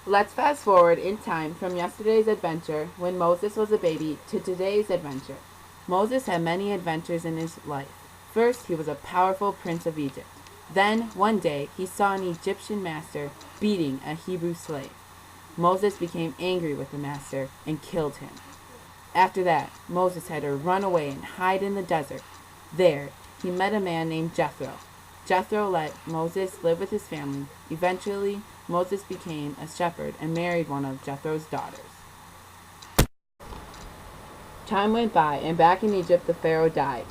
Let's fast forward in time from yesterday's adventure when Moses was a baby to today's adventure. Moses had many adventures in his life. First, he was a powerful prince of Egypt. Then, one day, he saw an Egyptian master beating a Hebrew slave. Moses became angry with the master and killed him. After that, Moses had to run away and hide in the desert. There, he met a man named Jethro. Jethro let Moses live with his family. Eventually, Moses became a shepherd and married one of Jethro's daughters. Time went by, and back in Egypt the Pharaoh died.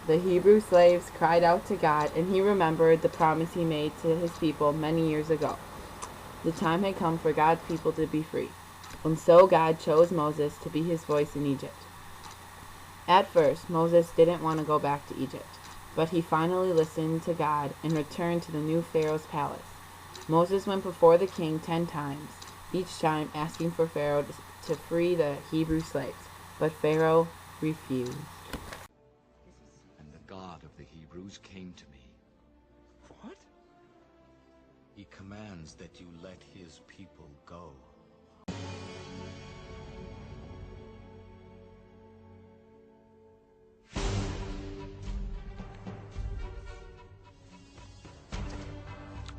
The Hebrew slaves cried out to God, and he remembered the promise he made to his people many years ago. The time had come for God's people to be free, and so God chose Moses to be his voice in Egypt. At first, Moses didn't want to go back to Egypt, but he finally listened to God and returned to the new Pharaoh's palace. Moses went before the king 10 times, each time asking for Pharaoh to free the Hebrew slaves, but Pharaoh refused. And the God of the Hebrews came to me. What? He commands that you let his people go.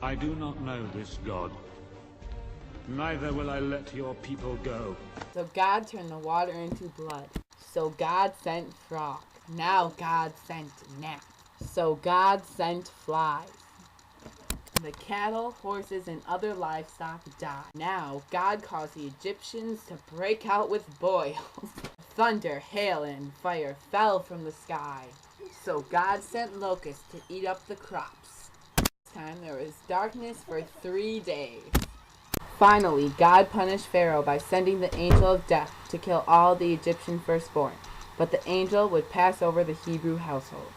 I do not know this God. Neither will I let your people go. So God turned the water into blood. So God sent frogs. Now God sent gnats. So God sent flies. The cattle, horses, and other livestock died. Now God caused the Egyptians to break out with boils. Thunder, hail, and fire fell from the sky. So God sent locusts to eat up the crops. This time there was darkness for 3 days. Finally, God punished Pharaoh by sending the angel of death to kill all the Egyptian firstborn, but the angel would pass over the Hebrew households.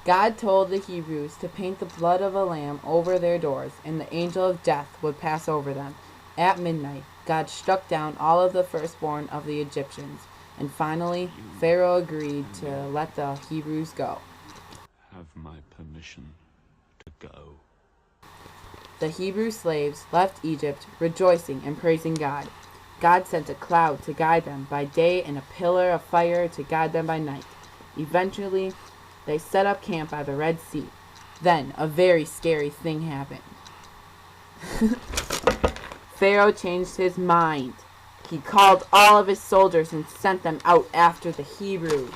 God told the Hebrews to paint the blood of a lamb over their doors, and the angel of death would pass over them. At midnight, God struck down all of the firstborn of the Egyptians, and finally, Pharaoh agreed to let the Hebrews go. Have my permission to go. The Hebrew slaves left Egypt, rejoicing and praising God. God sent a cloud to guide them by day and a pillar of fire to guide them by night. Eventually, they set up camp by the Red Sea. Then, a very scary thing happened. Pharaoh changed his mind. He called all of his soldiers and sent them out after the Hebrews.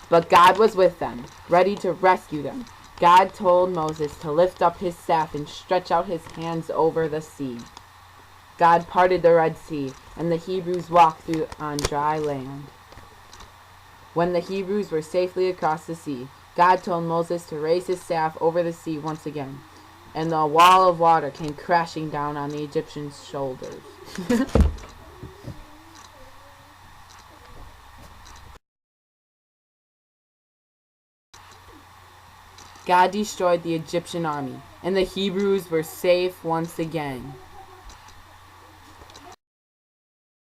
But God was with them, ready to rescue them. God told Moses to lift up his staff and stretch out his hands over the sea. God parted the Red Sea, and the Hebrews walked through on dry land. When the Hebrews were safely across the sea, God told Moses to raise his staff over the sea once again, and the wall of water came crashing down on the Egyptians' shoulders. God destroyed the Egyptian army, and the Hebrews were safe once again.